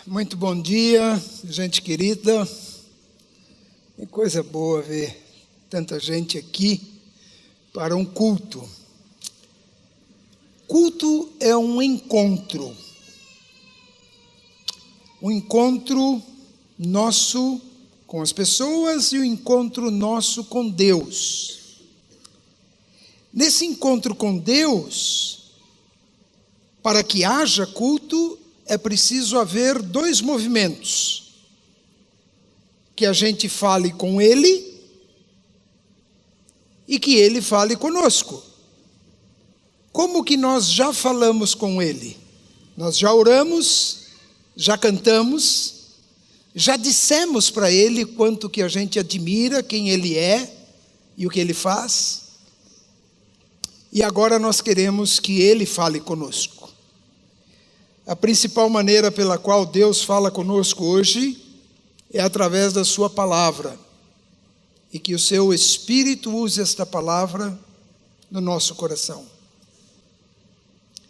Muito bom dia, gente querida. Que coisa boa ver tanta gente aqui para um culto. Culto é um encontro nosso com as pessoas e o encontro nosso com Deus. Nesse encontro com Deus, para que haja culto, é preciso haver dois movimentos: que a gente fale com Ele e que Ele fale conosco. Como que nós já falamos com Ele? Nós já oramos, já cantamos, já dissemos para Ele quanto que a gente admira, quem Ele é e o que Ele faz. E agora nós queremos que Ele fale conosco. A principal maneira pela qual Deus fala conosco hoje é através da sua palavra. E que o seu Espírito use esta palavra no nosso coração.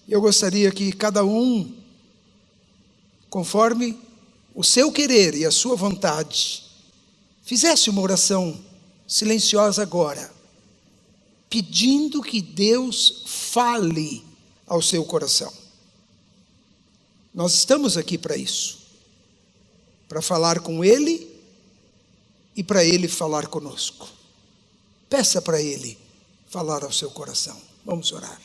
Eu gostaria que cada um, conforme o seu querer e a sua vontade, fizesse uma oração silenciosa agora, pedindo que Deus fale ao seu coração. Nós estamos aqui para isso, para falar com Ele e para Ele falar conosco. Peça para Ele falar ao seu coração. Vamos orar.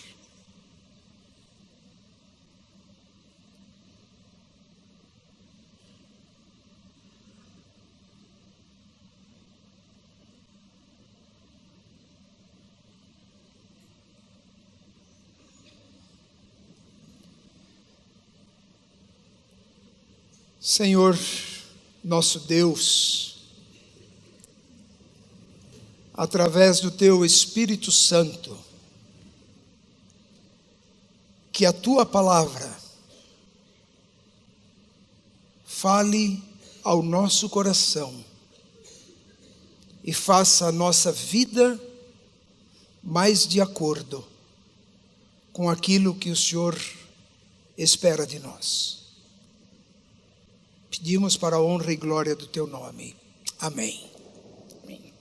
Senhor, nosso Deus, através do Teu Espírito Santo, que a Tua palavra fale ao nosso coração e faça a nossa vida mais de acordo com aquilo que o Senhor espera de nós. Pedimos para a honra e glória do Teu nome. Amém. Amém.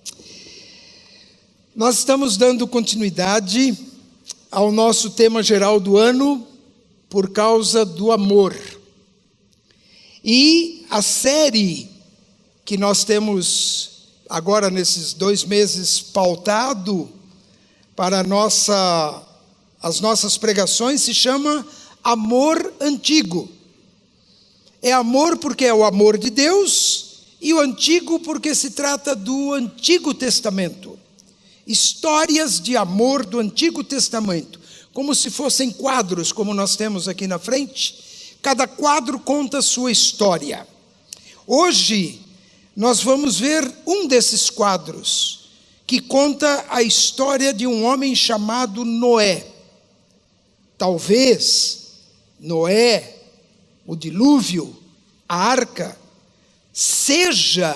Nós estamos dando continuidade ao nosso tema geral do ano, por causa do amor. E a série que nós temos agora nesses 2 meses pautado para as nossas pregações se chama Amor Antigo. É amor porque é o amor de Deus, e o antigo porque se trata do Antigo Testamento. Histórias de amor do Antigo Testamento, como se fossem quadros, como nós temos aqui na frente. Cada quadro conta a sua história. Hoje nós vamos ver um desses quadros, que conta a história de um homem chamado Noé. Talvez Noé, o dilúvio, a arca, seja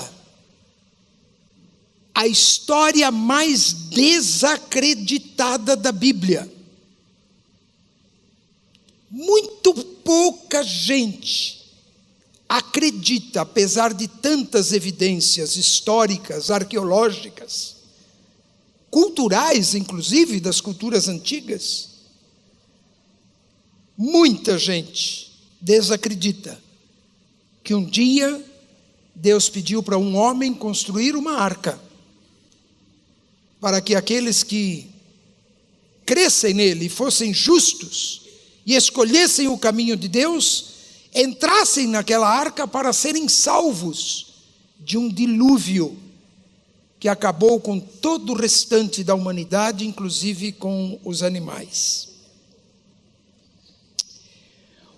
a história mais desacreditada da Bíblia. Muito pouca gente acredita, apesar de tantas evidências históricas, arqueológicas, culturais, inclusive das culturas antigas. Muita gente desacredita que um dia Deus pediu para um homem construir uma arca, para que aqueles que crescem nele, fossem justos e escolhessem o caminho de Deus, entrassem naquela arca para serem salvos de um dilúvio que acabou com todo o restante da humanidade, inclusive com os animais.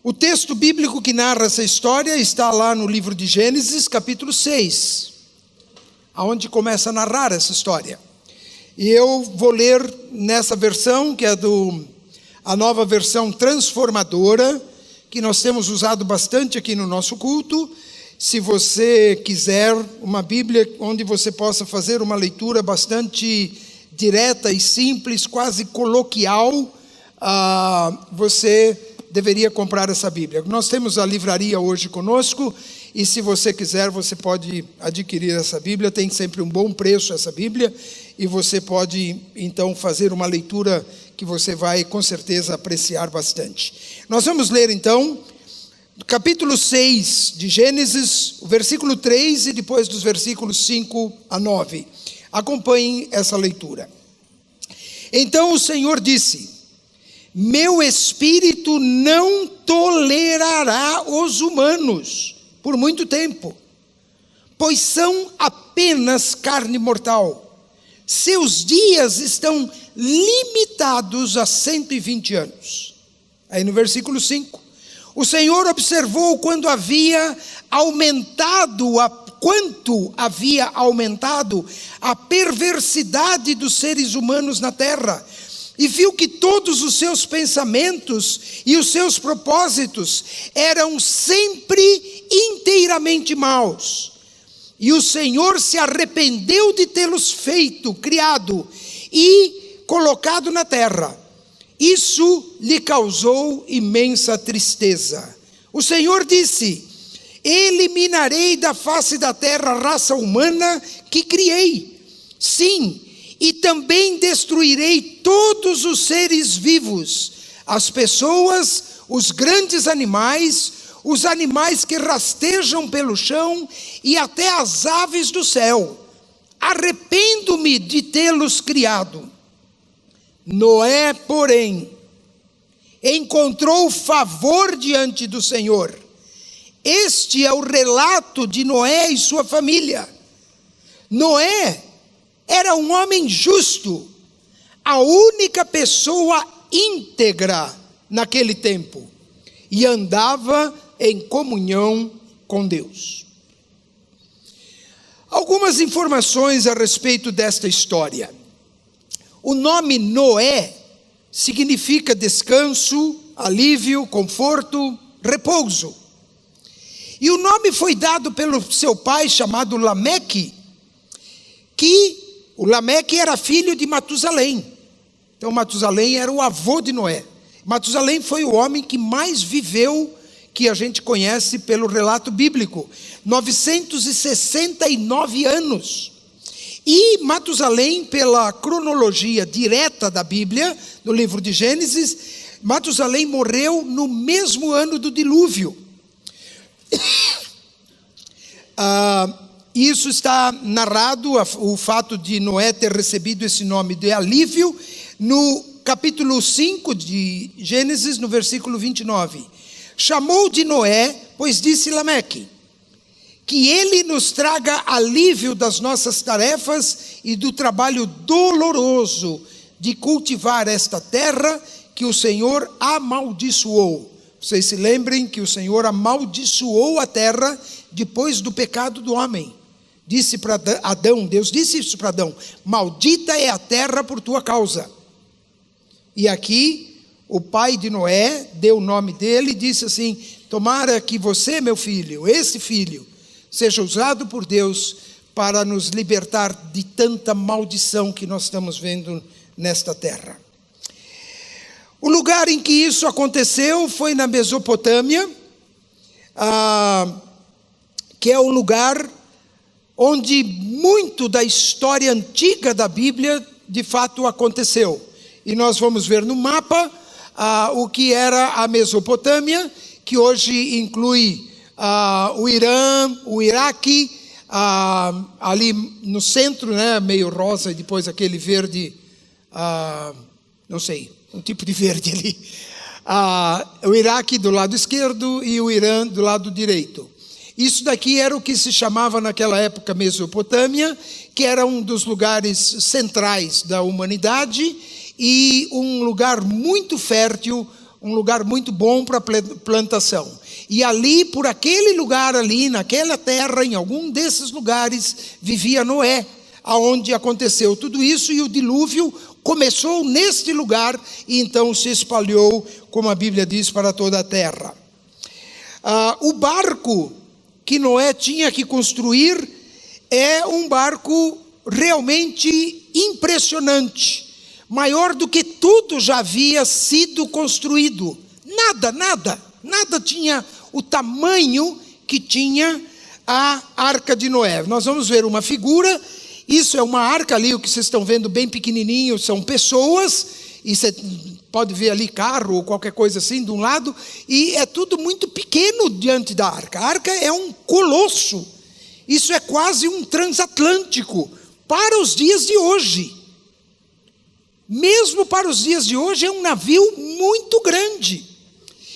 O texto bíblico que narra essa história está lá no livro de Gênesis, capítulo 6, aonde começa a narrar essa história. E eu vou ler nessa versão, que é a nova versão transformadora, que nós temos usado bastante aqui no nosso culto. Se você quiser uma Bíblia onde você possa fazer uma leitura bastante direta e simples, quase coloquial, você deveria comprar essa Bíblia. Nós temos a livraria hoje conosco, e se você quiser, você pode adquirir essa Bíblia. Tem sempre um bom preço essa Bíblia, e você pode então fazer uma leitura que você vai com certeza apreciar bastante. Nós vamos ler então capítulo 6 de Gênesis, o versículo 3 e depois dos versículos 5 a 9. Acompanhem essa leitura. Então o Senhor disse: meu espírito não tolerará os humanos por muito tempo, pois são apenas carne mortal. Seus dias estão limitados a 120 anos. Aí no versículo 5, o Senhor observou quanto havia aumentado a perversidade dos seres humanos na terra, e viu que todos os seus pensamentos e os seus propósitos eram sempre inteiramente maus. E o Senhor se arrependeu de tê-los criado e colocado na terra. Isso lhe causou imensa tristeza. O Senhor disse: eliminarei da face da terra a raça humana que criei. Sim, e também destruirei todos os seres vivos, as pessoas, os grandes animais, os animais que rastejam pelo chão e até as aves do céu. Arrependo-me de tê-los criado. Noé, porém, encontrou favor diante do Senhor. Este é o relato de Noé e sua família. Noé era um homem justo, a única pessoa íntegra naquele tempo, e andava em comunhão com Deus. Algumas informações a respeito desta história. O nome Noé significa descanso, alívio, conforto, repouso. E o nome foi dado pelo seu pai, chamado Lameque, que o Lameque era filho de Matusalém. Então Matusalém era o avô de Noé. Matusalém foi o homem que mais viveu, que a gente conhece pelo relato bíblico, 969 anos. E Matusalém, pela cronologia direta da Bíblia, no livro de Gênesis, Matusalém morreu no mesmo ano do dilúvio. Isso está narrado, o fato de Noé ter recebido esse nome de alívio, no capítulo 5 de Gênesis, no versículo 29. Chamou de Noé, pois disse Lameque: que ele nos traga alívio das nossas tarefas e do trabalho doloroso de cultivar esta terra que o Senhor amaldiçoou. Vocês se lembrem que o Senhor amaldiçoou a terra depois do pecado do homem. Disse para Adão, Deus disse isso para Adão: maldita é a terra por tua causa. E aqui o pai de Noé deu o nome dele e disse assim: tomara que você, meu filho, esse filho, seja usado por Deus para nos libertar de tanta maldição que nós estamos vendo nesta terra. O lugar em que isso aconteceu foi na Mesopotâmia, que é o lugar onde muito da história antiga da Bíblia de fato aconteceu. E nós vamos ver no mapa o que era a Mesopotâmia, que hoje inclui o Irã, o Iraque, ali no centro, né, meio rosa, e depois aquele verde, não sei, um tipo de verde ali. O Iraque do lado esquerdo e o Irã do lado direito. Isso daqui era o que se chamava naquela época Mesopotâmia, que era um dos lugares centrais da humanidade e um lugar muito fértil, um lugar muito bom para plantação. E ali, por aquele lugar ali, naquela terra, em algum desses lugares, vivia Noé, aonde aconteceu tudo isso, e o dilúvio começou neste lugar e então se espalhou, como a Bíblia diz, para toda a terra. O barco que Noé tinha que construir é um barco realmente impressionante, maior do que tudo já havia sido construído. Nada tinha o tamanho que tinha a Arca de Noé. Nós vamos ver uma figura. Isso é uma arca ali, o que vocês estão vendo bem pequenininho, são pessoas, e você pode ver ali carro ou qualquer coisa assim de um lado, e é tudo muito pequeno diante da arca. A arca é um colosso, isso é quase um transatlântico para os dias de hoje. Mesmo para os dias de hoje é um navio muito grande.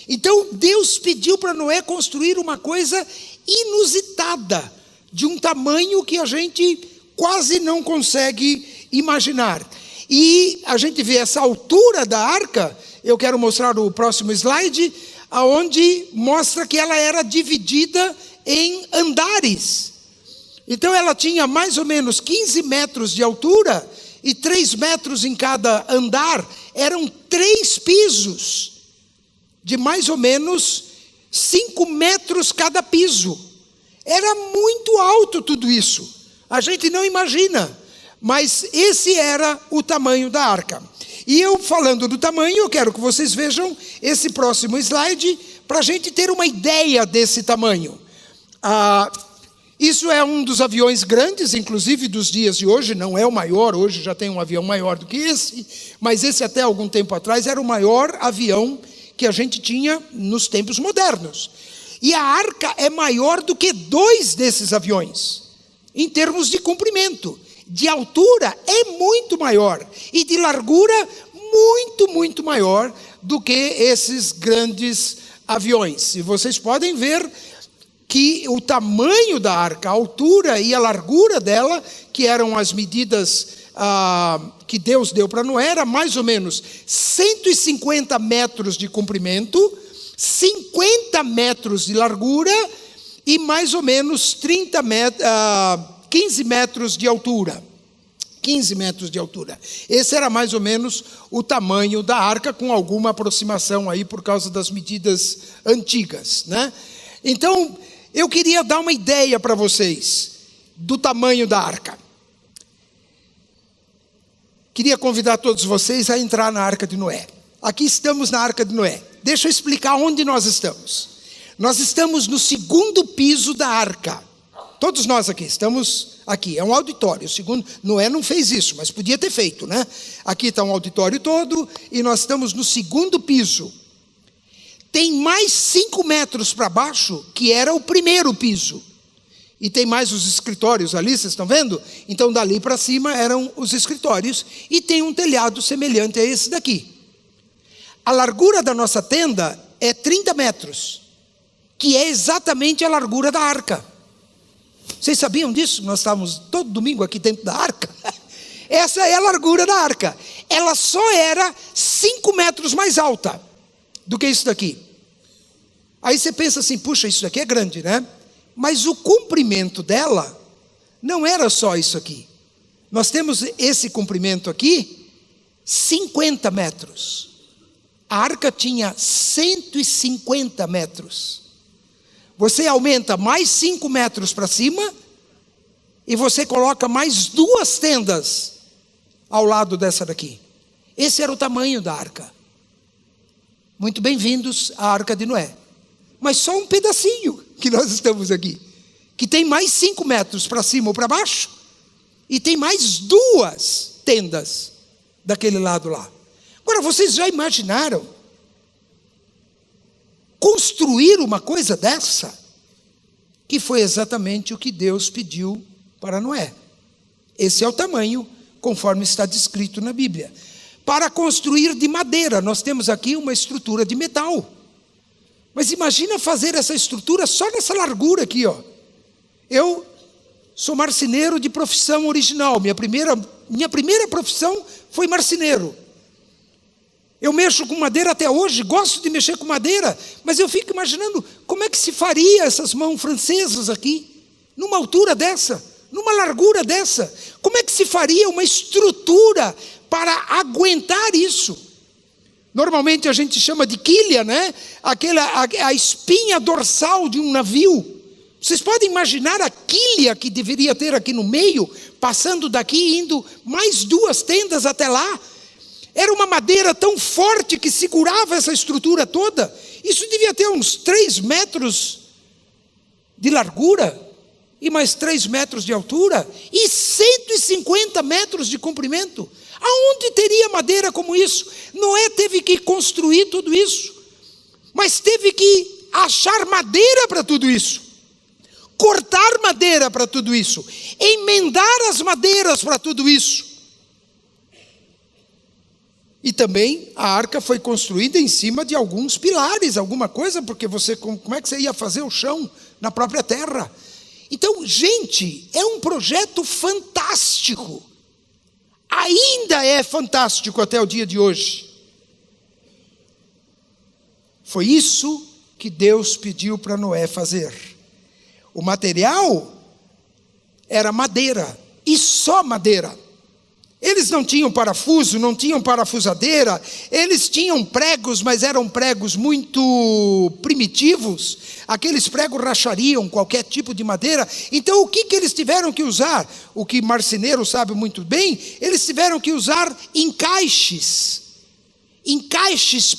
Então Deus pediu para Noé construir uma coisa inusitada, de um tamanho que a gente quase não consegue imaginar. E a gente vê essa altura da arca. Eu quero mostrar o próximo slide, aonde mostra que ela era dividida em andares. Então ela tinha mais ou menos 15 metros de altura e 3 metros em cada andar. Eram 3 pisos de mais ou menos 5 metros cada piso. Era muito alto tudo isso. A gente não imagina, mas esse era o tamanho da arca. E eu falando do tamanho, eu quero que vocês vejam esse próximo slide, para a gente ter uma ideia desse tamanho. Isso é um dos aviões grandes, inclusive dos dias de hoje, não é o maior, hoje já tem um avião maior do que esse, mas esse até algum tempo atrás era o maior avião que a gente tinha nos tempos modernos. E a arca é maior do que 2 desses aviões, em termos de comprimento. De altura é muito maior, e de largura muito maior do que esses grandes aviões. E vocês podem ver que o tamanho da arca, a altura e a largura dela, que eram as medidas que Deus deu para Noé, era mais ou menos 150 metros de comprimento, 50 metros de largura e mais ou menos 15 metros de altura. 15 metros de altura. Esse era mais ou menos o tamanho da arca, com alguma aproximação aí por causa das medidas antigas, né? Então, eu queria dar uma ideia para vocês do tamanho da arca. Queria convidar todos vocês a entrar na Arca de Noé. Aqui estamos na Arca de Noé. Deixa eu explicar onde nós estamos. Nós estamos no 2º piso da arca. Todos nós aqui estamos aqui. É um auditório. Segundo, Noé não fez isso, mas podia ter feito, né? Aqui está um auditório todo e nós estamos no 2º piso. Tem mais 5 metros para baixo, que era o 1º piso. E tem mais os escritórios ali, vocês estão vendo? Então dali para cima eram os escritórios. E tem um telhado semelhante a esse daqui. A largura da nossa tenda é 30 metros, que é exatamente a largura da arca. Vocês sabiam disso? Nós estávamos todo domingo aqui dentro da arca. Essa é a largura da arca. Ela só era 5 metros mais alta do que isso daqui. Aí você pensa assim, puxa, isso daqui é grande, né? Mas o comprimento dela não era só isso aqui. Nós temos esse comprimento aqui, 50 metros. A arca tinha 150 metros. Você aumenta mais 5 metros para cima e você coloca mais 2 tendas ao lado dessa daqui. Esse era o tamanho da arca. Muito bem-vindos à Arca de Noé. Mas só um pedacinho que nós estamos aqui, que tem mais 5 metros para cima ou para baixo, e tem mais 2 tendas daquele lado lá. Agora, vocês já imaginaram construir uma coisa dessa? Que foi exatamente o que Deus pediu para Noé. Esse é o tamanho, conforme está descrito na Bíblia. Para construir de madeira, nós temos aqui uma estrutura de metal. Mas imagina fazer essa estrutura só nessa largura aqui, ó. Eu sou marceneiro de profissão original. Minha primeira profissão foi marceneiro. Eu mexo com madeira até hoje, gosto de mexer com madeira, mas eu fico imaginando como é que se faria essas mãos francesas aqui, numa altura dessa, numa largura dessa. Como é que se faria uma estrutura para aguentar isso? Normalmente a gente chama de quilha, né? A espinha dorsal de um navio. Vocês podem imaginar a quilha que deveria ter aqui no meio, passando daqui e indo mais 2 tendas até lá. Era uma madeira tão forte que segurava essa estrutura toda. Isso devia ter uns 3 metros de largura e mais 3 metros de altura e 150 metros de comprimento. Aonde teria madeira como isso? Noé teve que construir tudo isso, mas teve que achar madeira para tudo isso, cortar madeira para tudo isso, emendar as madeiras para tudo isso. E também a arca foi construída em cima de alguns pilares, alguma coisa, porque como é que você ia fazer o chão na própria terra? Então, gente, é um projeto fantástico. Ainda é fantástico até o dia de hoje. Foi isso que Deus pediu para Noé fazer. O material era madeira, e só madeira. Eles não tinham parafuso, não tinham parafusadeira, eles tinham pregos, mas eram pregos muito primitivos. Aqueles pregos rachariam qualquer tipo de madeira. Então o que eles tiveram que usar? O que marceneiro sabe muito bem, eles tiveram que usar encaixes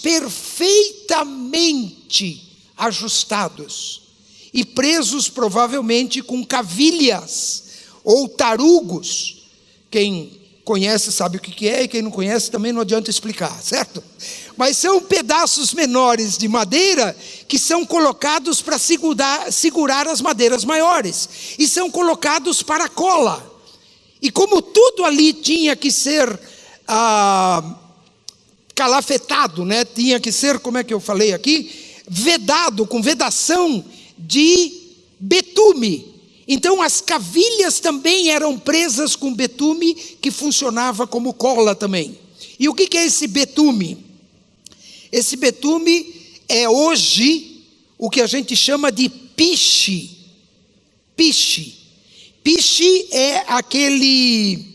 perfeitamente ajustados e presos provavelmente com cavilhas ou tarugos. Quem conhece sabe o que é, e quem não conhece também não adianta explicar, certo? Mas são pedaços menores de madeira que são colocados para segurar as madeiras maiores, e são colocados para cola. E como tudo ali tinha que ser calafetado, né? Tinha que ser, como é que eu falei aqui? Vedado, com vedação de betume. Então as cavilhas também eram presas com betume, que funcionava como cola também. E o que é esse betume? Esse betume é hoje o que a gente chama de piche. Piche é aquele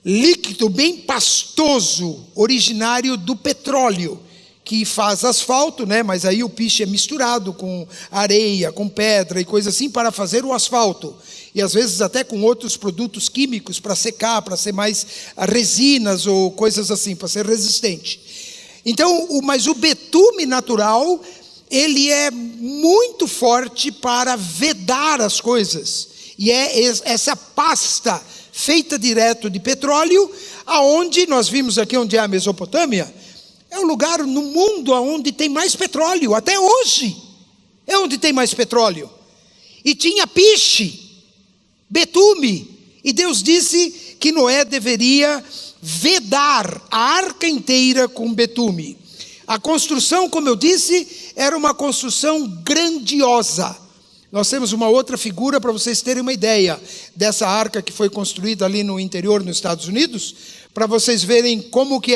líquido bem pastoso, originário do petróleo, que faz asfalto, né? Mas aí o piche é misturado com areia, com pedra e coisa assim para fazer o asfalto. E às vezes até com outros produtos químicos para secar, para ser mais resinas ou coisas assim, para ser resistente. Então, mas o betume natural, ele é muito forte para vedar as coisas. E é essa pasta feita direto de petróleo, aonde nós vimos aqui onde é a Mesopotâmia, é o lugar no mundo onde tem mais petróleo, até hoje é onde tem mais petróleo. E tinha piche, betume, e Deus disse que Noé deveria vedar a arca inteira com betume. A construção, como eu disse, era uma construção grandiosa. Nós temos uma outra figura para vocês terem uma ideia dessa arca que foi construída ali no interior, nos Estados Unidos, para vocês verem como que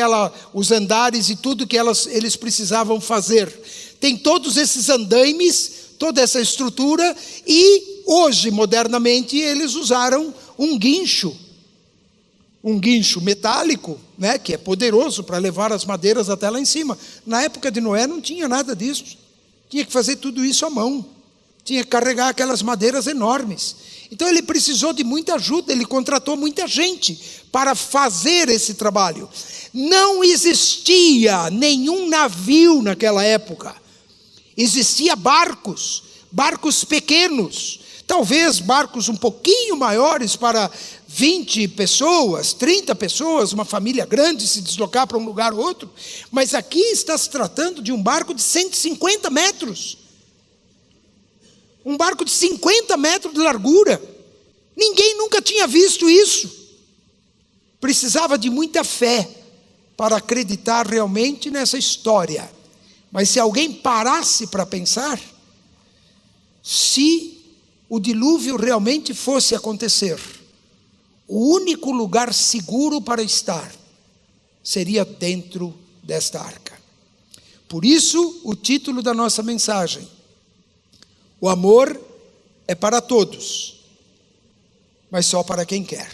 os andares e tudo que eles precisavam fazer. Tem todos esses andaimes, toda essa estrutura, e hoje, modernamente, eles usaram um guincho metálico, né, que é poderoso para levar as madeiras até lá em cima. Na época de Noé não tinha nada disso, tinha que fazer tudo isso à mão, tinha que carregar aquelas madeiras enormes. Então ele precisou de muita ajuda, ele contratou muita gente para fazer esse trabalho. Não existia nenhum navio naquela época. Existia barcos pequenos, talvez barcos um pouquinho maiores para 20 pessoas, 30 pessoas, uma família grande se deslocar para um lugar ou outro. Mas aqui está se tratando de um barco de 150 metros. Um barco de 50 metros de largura. Ninguém nunca tinha visto isso. Precisava de muita fé para acreditar realmente nessa história. Mas se alguém parasse para pensar, se o dilúvio realmente fosse acontecer, o único lugar seguro para estar seria dentro desta arca. Por isso, o título da nossa mensagem: o amor é para todos, mas só para quem quer.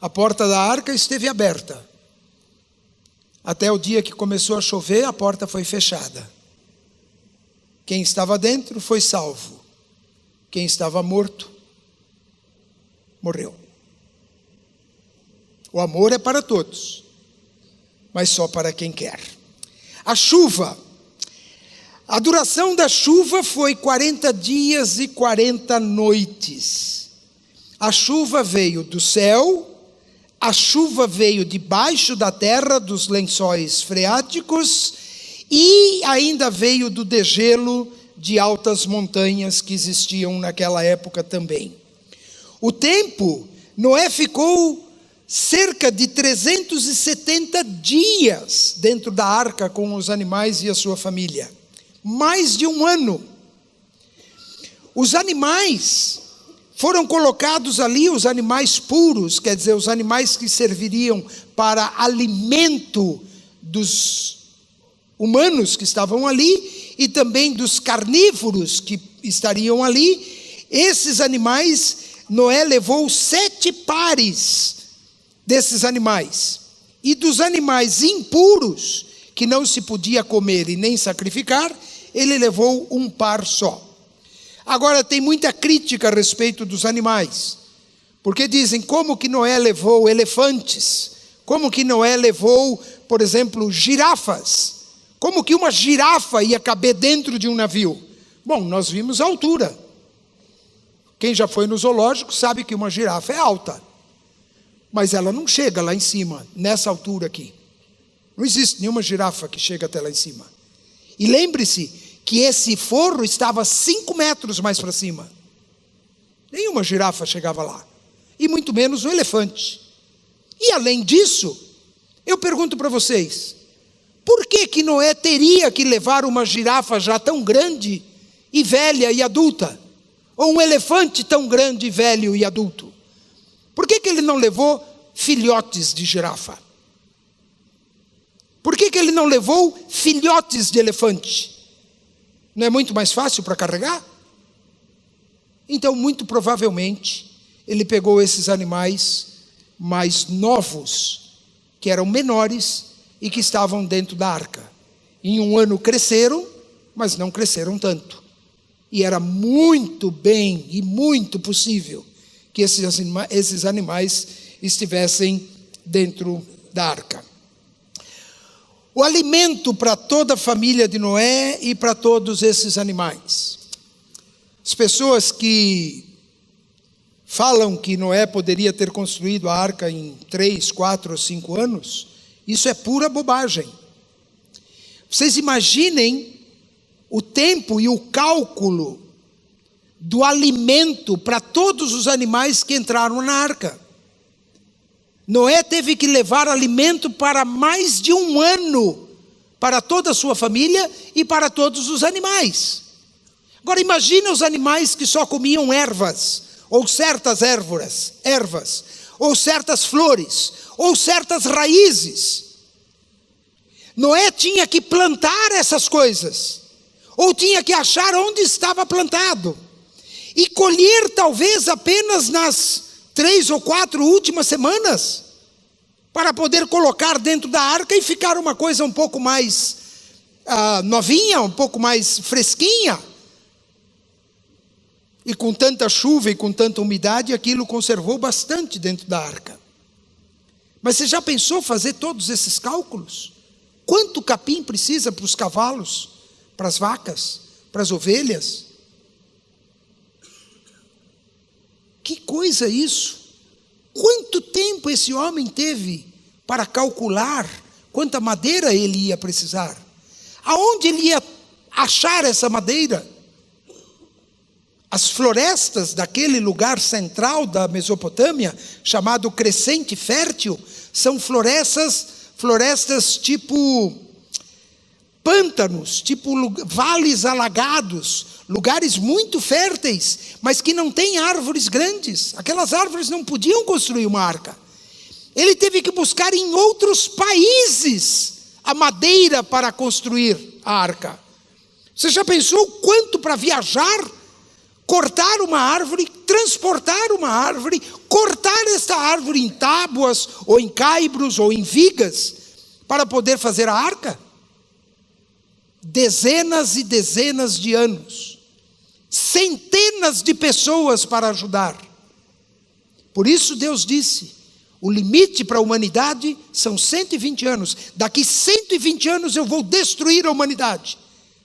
A porta da arca esteve aberta. Até o dia que começou a chover, a porta foi fechada. Quem estava dentro foi salvo. Quem estava morto, morreu. O amor é para todos, mas só para quem quer. A chuva. A duração da chuva foi 40 dias e 40 noites. A chuva veio do céu, a chuva veio debaixo da terra, dos lençóis freáticos, e ainda veio do degelo de altas montanhas que existiam naquela época também. O tempo, Noé ficou cerca de 370 dias dentro da arca com os animais e a sua família. Mais de um ano. Os animais foram colocados ali, os animais puros, quer dizer, os animais que serviriam para alimento dos humanos que estavam ali e também dos carnívoros que estariam ali. Esses animais, Noé levou 7 pares desses animais. E dos animais impuros, que não se podia comer e nem sacrificar, ele levou um par só. Agora, tem muita crítica a respeito dos animais, porque dizem, como que Noé levou elefantes? Como que Noé levou, por exemplo, girafas? Como que uma girafa ia caber dentro de um navio? Bom, nós vimos a altura. Quem já foi no zoológico sabe que uma girafa é alta, mas ela não chega lá em cima, nessa altura aqui. Não existe nenhuma girafa que chega até lá em cima. E lembre-se que esse forro estava 5 metros mais para cima. Nenhuma girafa chegava lá. E muito menos um elefante. E além disso, eu pergunto para vocês, por que Noé teria que levar uma girafa já tão grande e velha e adulta? Ou um elefante tão grande, velho e adulto? Por que ele não levou filhotes de girafa? Por que ele não levou filhotes de elefante? Não é muito mais fácil para carregar? Então, muito provavelmente, ele pegou esses animais mais novos, que eram menores e que estavam dentro da arca. Em um ano cresceram, mas não cresceram tanto. E era muito bem e muito possível que esses animais estivessem dentro da arca. O alimento para toda a família de Noé e para todos esses animais. As pessoas que falam que Noé poderia ter construído a arca em 3, 4 ou 5 anos, isso é pura bobagem. Vocês imaginem o tempo e o cálculo do alimento para todos os animais que entraram na arca. Noé teve que levar alimento para mais de um ano, para toda a sua família e para todos os animais. Agora imagina os animais que só comiam ervas, ou certas ervas, ou certas flores, ou certas raízes. Noé tinha que plantar essas coisas, ou tinha que achar onde estava plantado, e colher talvez apenas nas 3 ou 4 últimas semanas, para poder colocar dentro da arca e ficar uma coisa um pouco mais novinha, um pouco mais fresquinha. E com tanta chuva e com tanta umidade, aquilo conservou bastante dentro da arca. Mas você já pensou fazer todos esses cálculos? Quanto capim precisa para os cavalos, para as vacas, para as ovelhas? Que coisa isso! Quanto tempo esse homem teve para calcular quanta madeira ele ia precisar? Aonde ele ia achar essa madeira? As florestas daquele lugar central da Mesopotâmia, chamado Crescente Fértil, são florestas tipo pântanos, tipo vales alagados, lugares muito férteis, mas que não têm árvores grandes. Aquelas árvores não podiam construir uma arca. Ele teve que buscar em outros países a madeira para construir a arca. Você já pensou quanto para viajar, cortar uma árvore, transportar uma árvore, cortar esta árvore em tábuas, ou em caibros, ou em vigas, para poder fazer a arca? Dezenas e dezenas de anos. Centenas de pessoas para ajudar. Por isso Deus disse: O limite para a humanidade são 120 anos. Daqui 120 anos eu vou destruir a humanidade.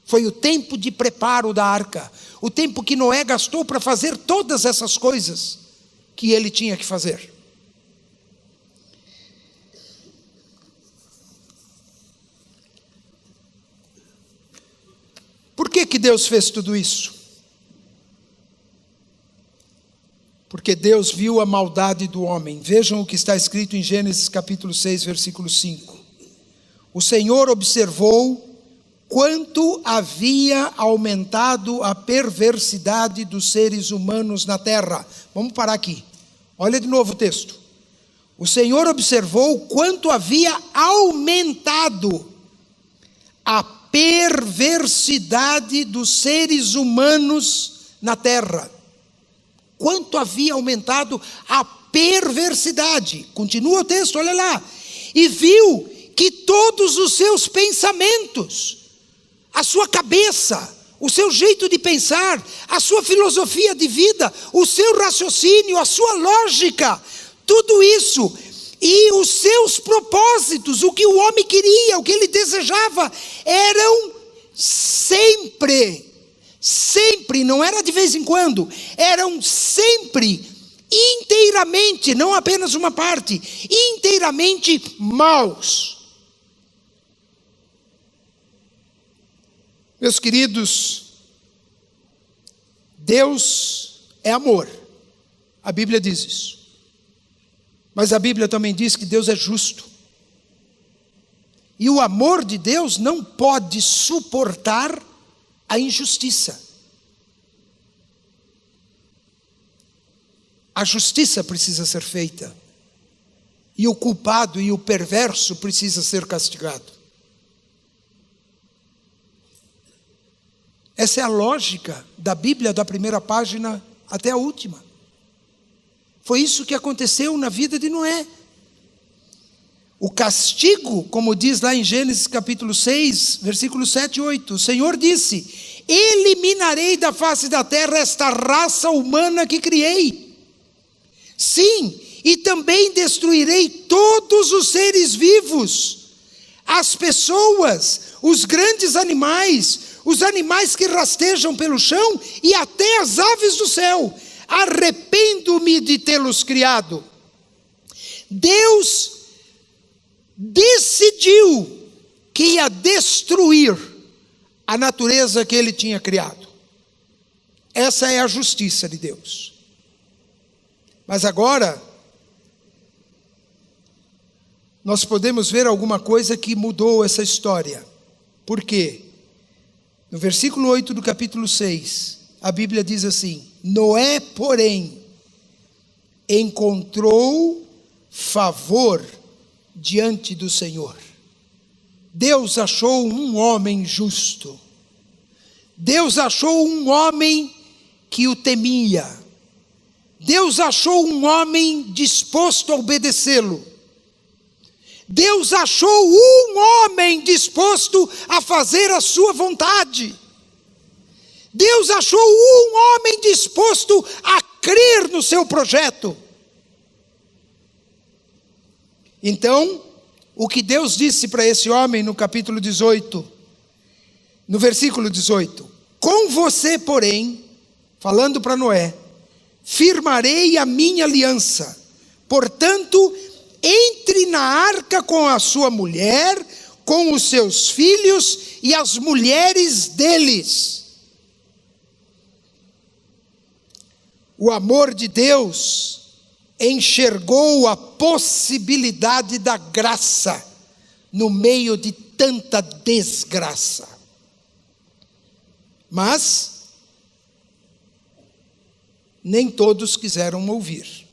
Foi o tempo de preparo da arca. O tempo que Noé gastou para fazer todas essas coisas que ele tinha que fazer. Por que Deus fez tudo isso? Porque Deus viu a maldade do homem. Vejam o que está escrito em Gênesis capítulo 6, versículo 5. O Senhor observou quanto havia aumentado a perversidade dos seres humanos na terra. Vamos parar aqui. Olha de novo o texto. O Senhor observou quanto havia aumentado a perversidade dos seres humanos na terra. Quanto havia aumentado a perversidade. Continua o texto, olha lá. E viu que todos os seus pensamentos, a sua cabeça, o seu jeito de pensar, a sua filosofia de vida, o seu raciocínio, a sua lógica, tudo isso, e os seus propósitos, o que o homem queria, o que ele desejava, eram sempre, não era de vez em quando, eram sempre, inteiramente, não apenas uma parte, inteiramente maus. Meus queridos, Deus é amor. A Bíblia diz isso. Mas a Bíblia também diz que Deus é justo. E o amor de Deus não pode suportar a injustiça. A justiça precisa ser feita. E o culpado e o perverso precisa ser castigado. Essa é a lógica da Bíblia, da primeira página até a última. Foi isso que aconteceu na vida de Noé. O castigo, como diz lá em Gênesis capítulo 6, versículos 7 e 8. O Senhor disse: eliminarei da face da terra esta raça humana que criei. Sim, e também destruirei todos os seres vivos, as pessoas, os grandes animais, os animais que rastejam pelo chão e até as aves do céu. Arrependo-me de tê-los criado. Deus decidiu que ia destruir a natureza que ele tinha criado. Essa é a justiça de Deus. Mas agora, nós podemos ver alguma coisa que mudou essa história. Por quê? No versículo 8 do capítulo 6, a Bíblia diz assim: Noé, porém, encontrou favor diante do Senhor. Deus achou um homem justo. Deus achou um homem que o temia. Deus achou um homem disposto a obedecê-lo. Deus achou um homem disposto a fazer a sua vontade. Deus achou um homem disposto a crer no seu projeto. Então, o que Deus disse para esse homem no capítulo 18, no versículo 18: com você, porém, falando para Noé, firmarei a minha aliança. Portanto, entre na arca com a sua mulher, com os seus filhos e as mulheres deles. O amor de Deus enxergou a possibilidade da graça no meio de tanta desgraça. Mas nem todos quiseram ouvir.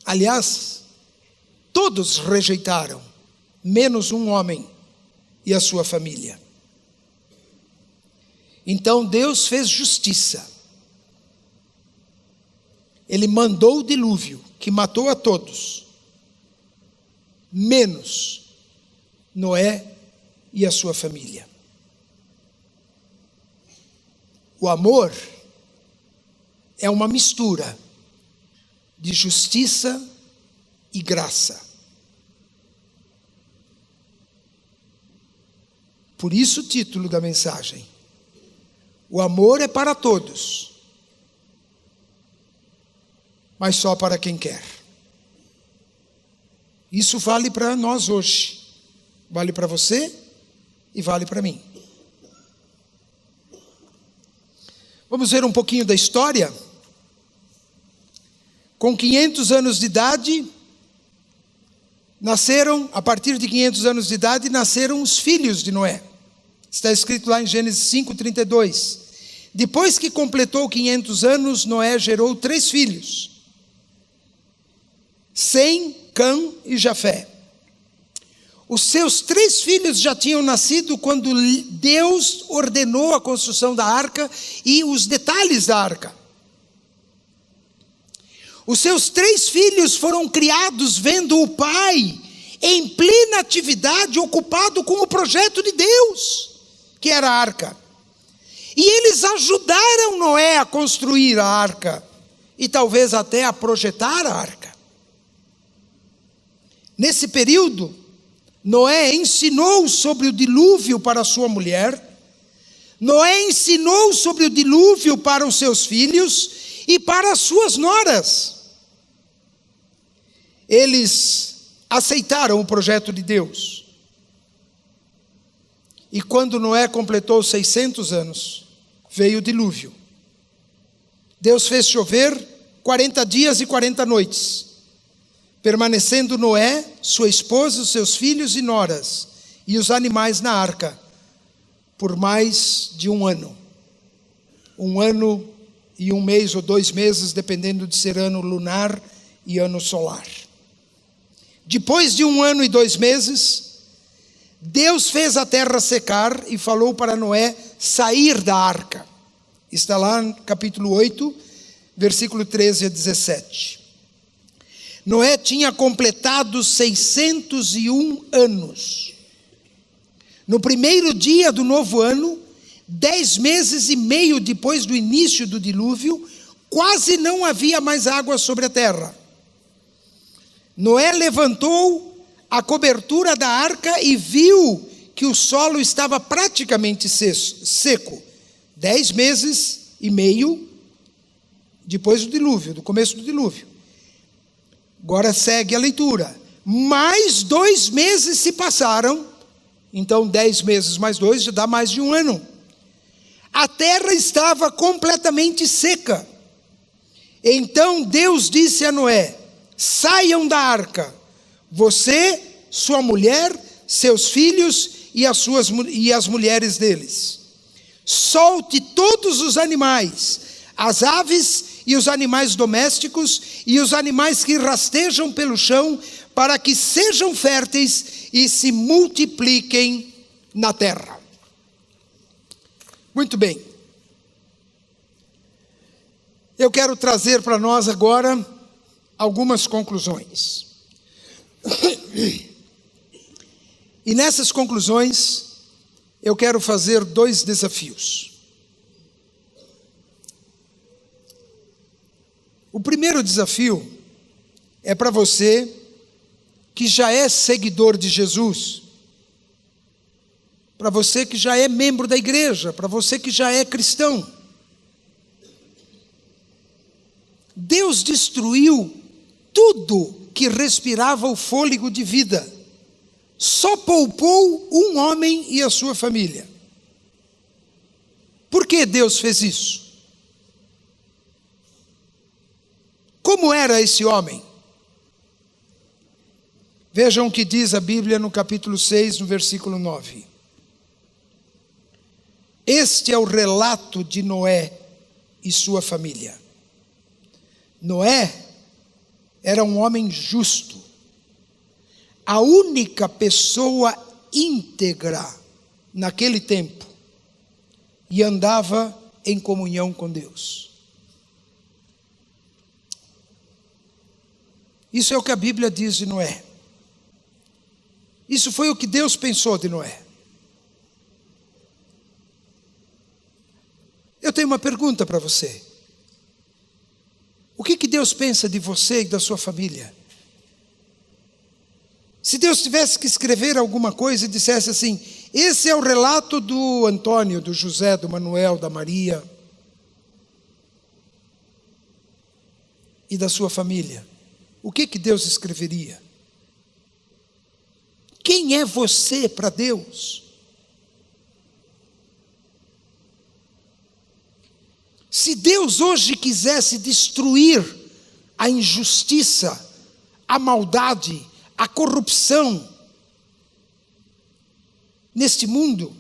Aliás, todos rejeitaram, menos um homem e a sua família. Então Deus fez justiça. Ele mandou o dilúvio que matou a todos, menos Noé e a sua família. O amor é uma mistura de justiça e graça. Por isso o título da mensagem: o amor é para todos, mas só para quem quer. Isso vale para nós hoje, vale para você e vale para mim. Vamos ver um pouquinho da história. Com 500 anos de idade, a partir de 500 anos de idade, nasceram os filhos de Noé. Está escrito lá em Gênesis 5:32. Depois que completou 500 anos, Noé gerou 3 filhos: Sem, Cã e Jafé. Os seus 3 filhos já tinham nascido quando Deus ordenou a construção da arca e os detalhes da arca. Os seus 3 filhos foram criados vendo o pai em plena atividade, ocupado com o projeto de Deus, que era a arca. E eles ajudaram Noé a construir a arca e talvez até a projetar a arca. Nesse período, Noé ensinou sobre o dilúvio para sua mulher, Noé ensinou sobre o dilúvio para os seus filhos e para as suas noras. Eles aceitaram o projeto de Deus. E quando Noé completou 600 anos, veio o dilúvio. Deus fez chover 40 dias e 40 noites. Permanecendo Noé, sua esposa, os seus filhos e noras, e os animais na arca, por mais de 1 ano. 1 ano e 1 mês ou 2 meses, dependendo de ser ano lunar e ano solar. Depois de 1 ano e 2 meses, Deus fez a terra secar e falou para Noé sair da arca. Está lá no capítulo 8, versículo 13 a 17. Noé tinha completado 601 anos. No primeiro dia do novo ano, 10 meses e meio depois do início do dilúvio, quase não havia mais água sobre a terra. Noé levantou a cobertura da arca e viu que o solo estava praticamente seco. 10 meses e meio depois do dilúvio, do começo do dilúvio. Agora segue a leitura. Mais 2 meses se passaram, então 10 meses mais 2 já dá mais de 1 ano. A terra estava completamente seca. Então Deus disse a Noé: saiam da arca, você, sua mulher, seus filhos e as mulheres deles. Solte todos os animais, as aves e os animais domésticos e os animais que rastejam pelo chão, para que sejam férteis e se multipliquem na terra. Muito bem. Eu quero trazer para nós agora algumas conclusões. E nessas conclusões, eu quero fazer 2 desafios. O primeiro desafio é para você que já é seguidor de Jesus, para você que já é membro da igreja, para você que já é cristão. Deus destruiu tudo que respirava o fôlego de vida. Só poupou um homem e a sua família. Por que Deus fez isso? Como era esse homem? Vejam o que diz a Bíblia no capítulo 6, no versículo 9. Este é o relato de Noé e sua família. Noé era um homem justo, a única pessoa íntegra naquele tempo, e andava em comunhão com Deus. Isso é o que a Bíblia diz de Noé. Isso foi o que Deus pensou de Noé. Eu tenho uma pergunta para você. O que Deus pensa de você e da sua família? Se Deus tivesse que escrever alguma coisa e dissesse assim: esse é o relato do Antônio, do José, do Manuel, da Maria e da sua família, o que Deus escreveria? Quem é você para Deus? Se Deus hoje quisesse destruir a injustiça, a maldade, a corrupção neste mundo,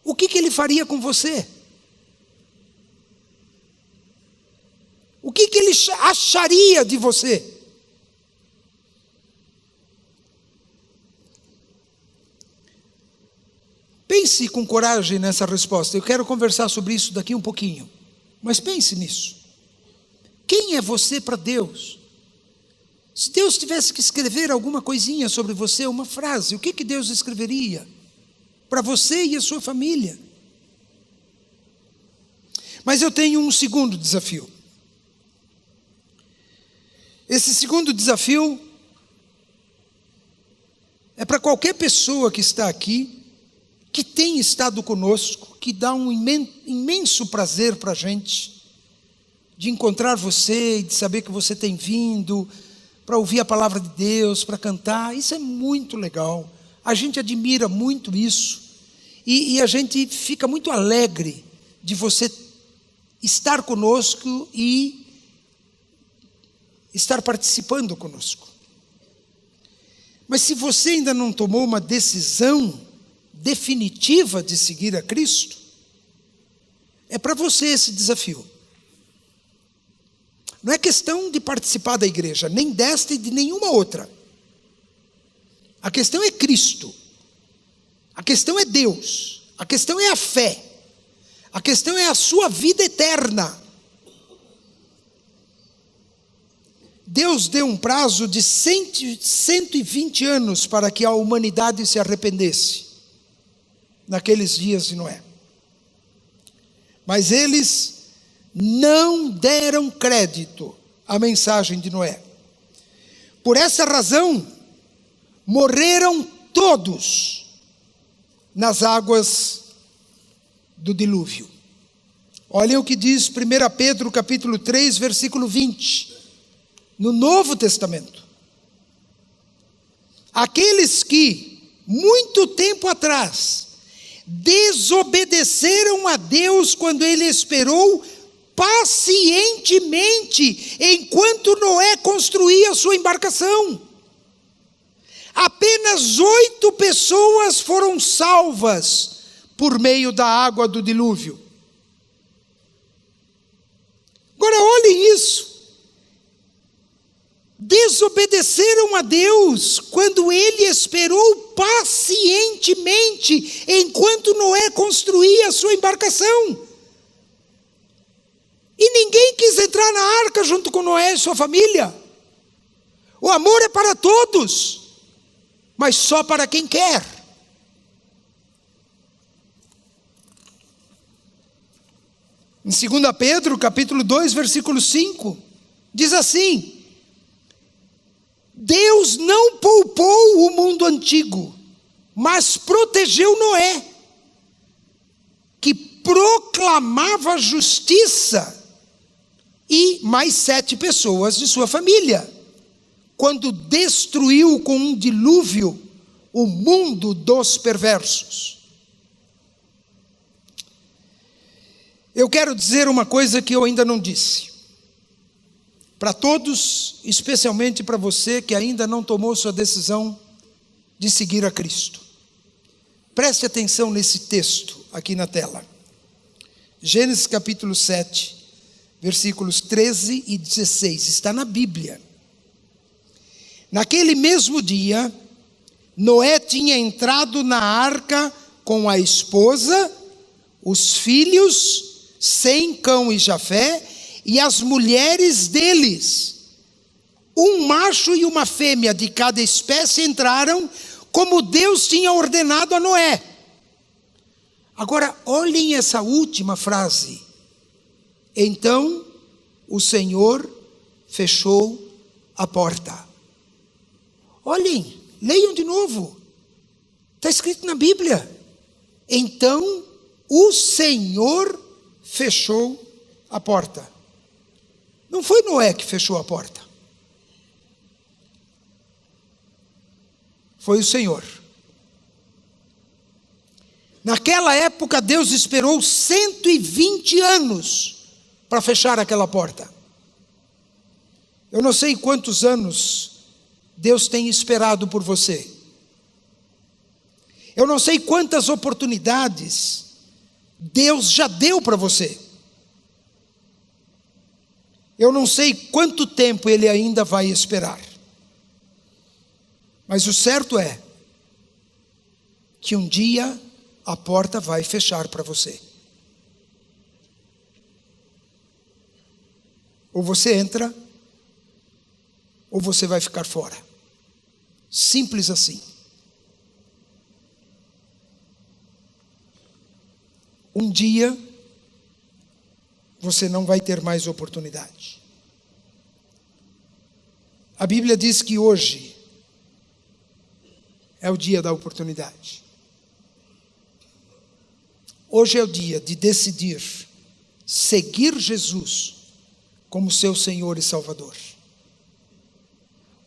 o que Ele faria com você? O que Ele acharia de você? Pense com coragem nessa resposta. Eu quero conversar sobre isso daqui um pouquinho, mas pense nisso. Quem é você para Deus? Se Deus tivesse que escrever alguma coisinha sobre você, uma frase, o que Deus escreveria para você e a sua família? Mas eu tenho um segundo desafio. Esse segundo desafio é para qualquer pessoa que está aqui, que tem estado conosco, que dá um imenso prazer para a gente, de encontrar você e de saber que você tem vindo para ouvir a palavra de Deus, para cantar. Isso é muito legal, a gente admira muito isso, e a gente fica muito alegre de você estar conosco e estar participando conosco. Mas se você ainda não tomou uma decisão definitiva de seguir a Cristo, é para você esse desafio. Não é questão de participar da igreja, nem desta e de nenhuma outra. A questão é Cristo. A questão é Deus. A questão é a fé. A questão é a sua vida eterna. Deus deu um prazo de 120 anos para que a humanidade se arrependesse, naqueles dias de Noé. Mas eles não deram crédito à mensagem de Noé. Por essa razão, morreram todos nas águas do dilúvio. Olhem o que diz 1 Pedro capítulo 3, versículo 20, no Novo Testamento. Aqueles que, muito tempo atrás, desobedeceram a Deus quando Ele esperou pacientemente enquanto Noé construía sua embarcação. Apenas 8 pessoas foram salvas por meio da água do dilúvio. Agora olhem isso. Desobedeceram a Deus quando Ele esperou pacientemente enquanto Noé construía a sua embarcação. E ninguém quis entrar na arca junto com Noé e sua família. O amor é para todos, mas só para quem quer. Em 2 Pedro, capítulo 2, versículo 5, diz assim: Deus não poupou o mundo antigo, mas protegeu Noé, que proclamava justiça, e mais 7 pessoas de sua família, quando destruiu com um dilúvio o mundo dos perversos. Eu quero dizer uma coisa que eu ainda não disse. Para todos, especialmente para você que ainda não tomou sua decisão de seguir a Cristo. Preste atenção nesse texto aqui na tela. Gênesis capítulo 7, versículos 13 e 16. Está na Bíblia. Naquele mesmo dia, Noé tinha entrado na arca com a esposa, os filhos, Sem, Cão e Jafé, e as mulheres deles. Um macho e uma fêmea de cada espécie entraram, como Deus tinha ordenado a Noé. Agora, olhem essa última frase. Então, o Senhor fechou a porta. Olhem, leiam de novo. Está escrito na Bíblia. Então o Senhor fechou a porta. Não foi Noé que fechou a porta. Foi o Senhor. Naquela época, Deus esperou 120 anos para fechar aquela porta. Eu não sei quantos anos Deus tem esperado por você. Eu não sei quantas oportunidades Deus já deu para você. Eu não sei quanto tempo Ele ainda vai esperar. Mas o certo é que um dia a porta vai fechar para você. Ou você entra, ou você vai ficar fora. Simples assim. Um dia, você não vai ter mais oportunidade. A Bíblia diz que hoje é o dia da oportunidade. Hoje é o dia de decidir seguir Jesus como seu Senhor e Salvador.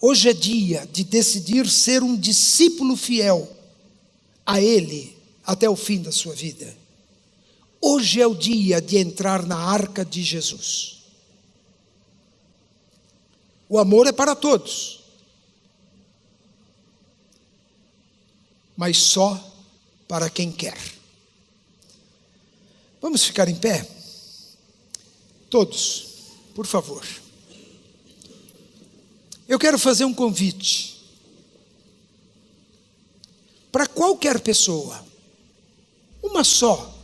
Hoje é dia de decidir ser um discípulo fiel a Ele até o fim da sua vida. Hoje é o dia de entrar na arca de Jesus. O amor é para todos, mas só para quem quer. Vamos ficar em pé? Todos, por favor. Eu quero fazer um convite para qualquer pessoa, uma só,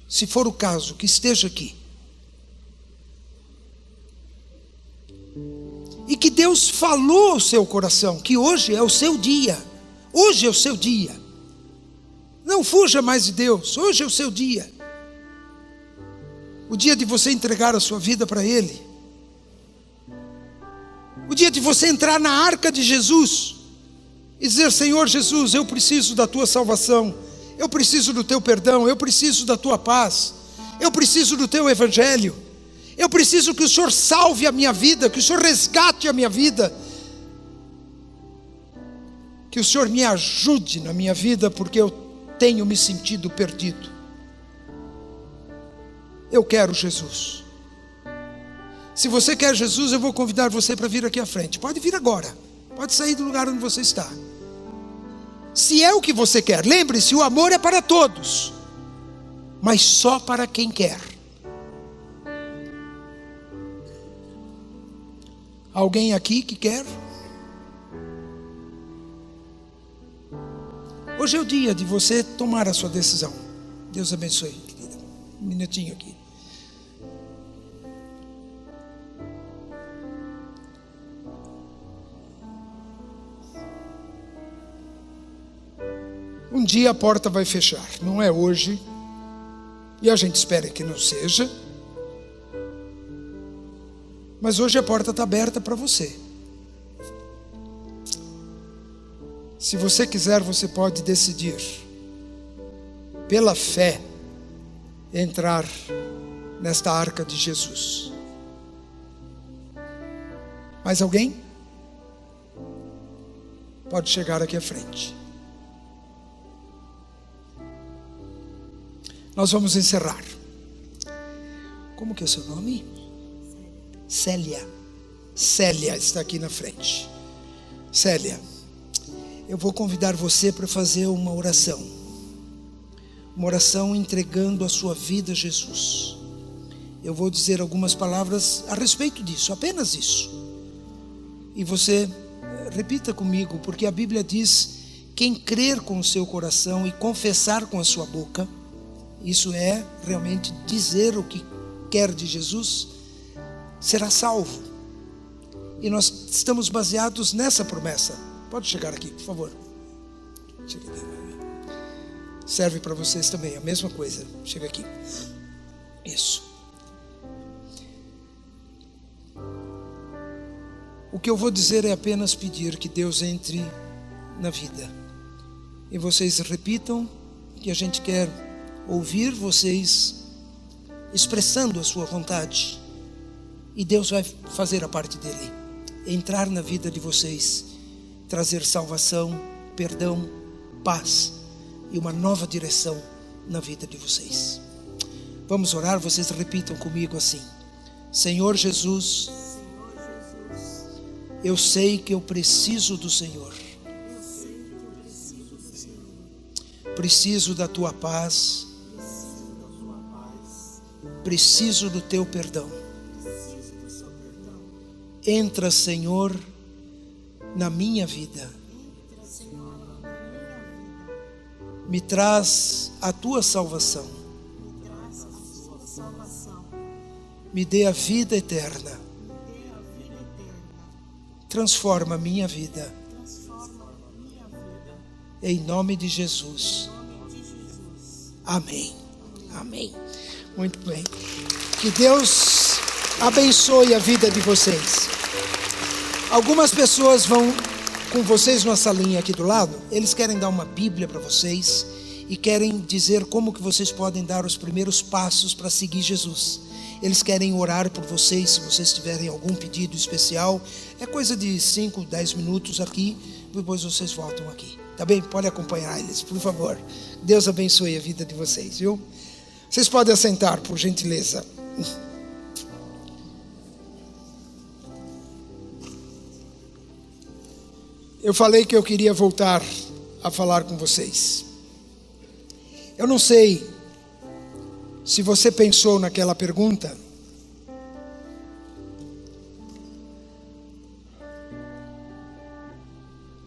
se for o caso, que esteja aqui, e que Deus falou ao seu coração, que hoje é o seu dia. Hoje é o seu dia. Não fuja mais de Deus. Hoje é o seu dia. O dia de você entregar a sua vida para Ele. O dia de você entrar na arca de Jesus e dizer: Senhor Jesus, eu preciso da Tua salvação. Eu preciso do Teu perdão. Eu preciso da Tua paz. Eu preciso do Teu evangelho. Eu preciso que o Senhor salve a minha vida, que o Senhor resgate a minha vida. Que o Senhor me ajude na minha vida, porque eu tenho me sentido perdido. Eu quero Jesus. Se você quer Jesus, eu vou convidar você para vir aqui à frente. Pode vir agora. Pode sair do lugar onde você está. Se é o que você quer, lembre-se, o amor é para todos, mas só para quem quer. Alguém aqui que quer? Hoje é o dia de você tomar a sua decisão. Deus abençoe, querida. Um minutinho aqui. Um dia a porta vai fechar, não é hoje, e a gente espera que não seja, mas hoje a porta está aberta para você. Se você quiser, você pode decidir, pela fé, entrar nesta arca de Jesus. Mais alguém? Pode chegar aqui à frente. Nós vamos encerrar. Como que é o seu nome? Célia. Célia está aqui na frente. Célia, eu vou convidar você para fazer uma oração. Uma oração entregando a sua vida a Jesus. Eu vou dizer algumas palavras a respeito disso, apenas isso. E você repita comigo, porque a Bíblia diz: quem crer com o seu coração e confessar com a sua boca, isso é realmente dizer o que quer de Jesus, será salvo. E nós estamos baseados nessa promessa. Pode chegar aqui, por favor. Chega aqui. Serve para vocês também, a mesma coisa. Chega aqui. Isso. O que eu vou dizer é apenas pedir que Deus entre na vida. E vocês repitam, que a gente quer ouvir vocês expressando a sua vontade. E Deus vai fazer a parte dele. Entrar na vida de vocês. Trazer salvação, perdão, paz e uma nova direção na vida de vocês. Vamos orar, vocês repitam comigo assim: Senhor Jesus, eu sei que eu preciso do Senhor. Preciso da tua paz. Preciso do teu perdão. Entra, Senhor, na minha vida. Me traz a tua salvação. Me dê a vida eterna. Transforma a minha vida. Em nome de Jesus. Amém. Amém. Muito bem. Que Deus abençoe a vida de vocês. Algumas pessoas vão com vocês numa salinha aqui do lado. Eles querem dar uma Bíblia para vocês e querem dizer como que vocês podem dar os primeiros passos para seguir Jesus. Eles querem orar por vocês, se vocês tiverem algum pedido especial. É coisa de 5, 10 minutos aqui, depois vocês voltam aqui. Tá bem? Pode acompanhar eles, por favor. Deus abençoe a vida de vocês, viu? Vocês podem assentar, por gentileza. Eu falei que eu queria voltar a falar com vocês. Eu não sei se você pensou naquela pergunta.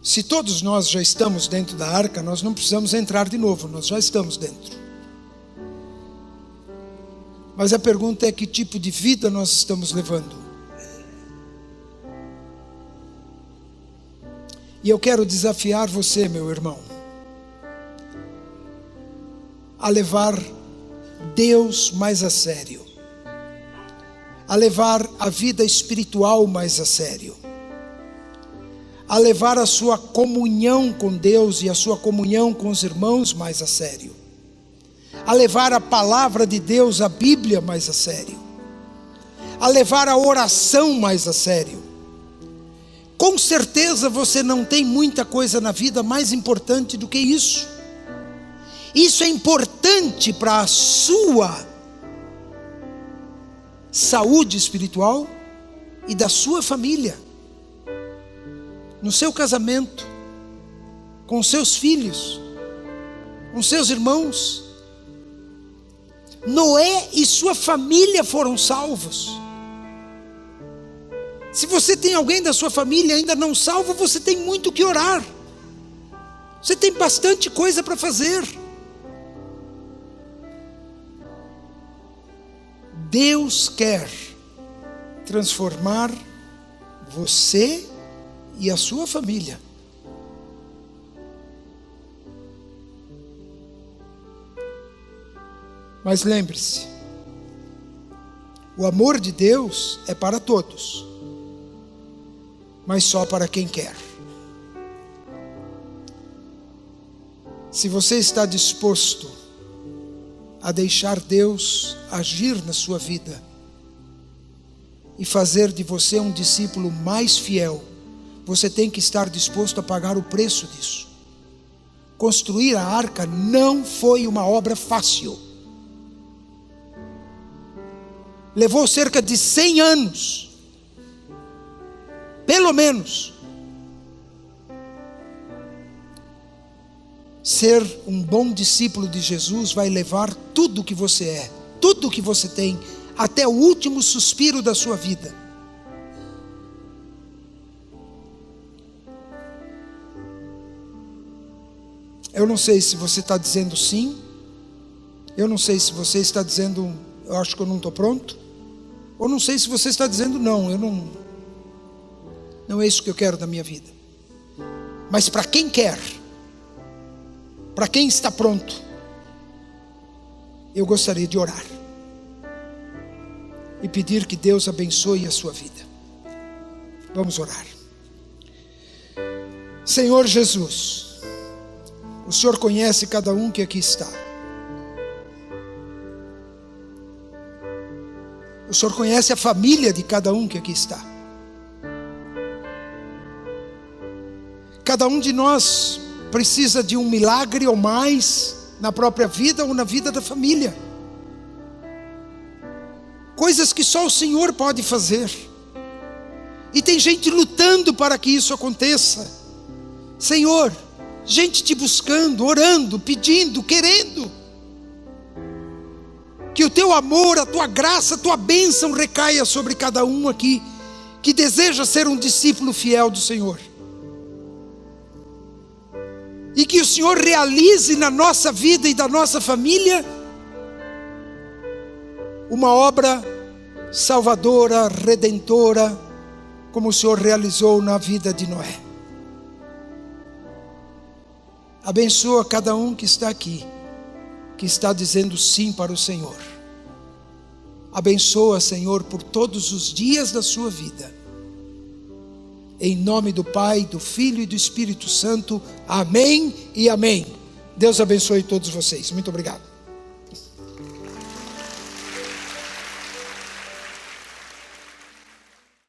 Se todos nós já estamos dentro da arca, nós não precisamos entrar de novo, nós já estamos dentro. Mas a pergunta é: que tipo de vida nós estamos levando? E eu quero desafiar você, meu irmão, a levar Deus mais a sério, a levar a vida espiritual mais a sério, a levar a sua comunhão com Deus e a sua comunhão com os irmãos mais a sério, a levar a palavra de Deus, a Bíblia, mais a sério, a levar a oração mais a sério. Com certeza você não tem muita coisa na vida mais importante do que isso. Isso é importante para a sua saúde espiritual e da sua família, no seu casamento, com seus filhos, com seus irmãos. Noé e sua família foram salvos. Se você tem alguém da sua família ainda não salvo, você tem muito que orar. Você tem bastante coisa para fazer. Deus quer transformar você e a sua família. Mas lembre-se, o amor de Deus é para todos, mas só para quem quer. Se você está disposto a deixar Deus agir na sua vida e fazer de você um discípulo mais fiel, você tem que estar disposto a pagar o preço disso. Construir a arca não foi uma obra fácil. Levou cerca de 100 anos, pelo menos. Ser um bom discípulo de Jesus vai levar tudo que você é, tudo que você tem, até o último suspiro da sua vida. Eu não sei se você está dizendo sim, eu não sei se você está dizendo, eu acho que eu não estou pronto, ou não sei se você está dizendo não, não é isso que eu quero da minha vida. Mas para quem quer, para quem está pronto, eu gostaria de orar e pedir que Deus abençoe a sua vida. Vamos orar. Senhor Jesus, o Senhor conhece cada um que aqui está. O Senhor conhece a família de cada um que aqui está. Cada um de nós precisa de um milagre ou mais na própria vida ou na vida da família. Coisas que só o Senhor pode fazer. E tem gente lutando para que isso aconteça. Senhor, gente te buscando, orando, pedindo, querendo. Que o teu amor, a tua graça, a tua bênção recaia sobre cada um aqui que deseja ser um discípulo fiel do Senhor. E que o Senhor realize na nossa vida e da nossa família uma obra salvadora, redentora, como o Senhor realizou na vida de Noé. Abençoa cada um que está aqui, que está dizendo sim para o Senhor. Abençoa, Senhor, por todos os dias da sua vida. Em nome do Pai, do Filho e do Espírito Santo. Amém e amém. Deus abençoe todos vocês. Muito obrigado.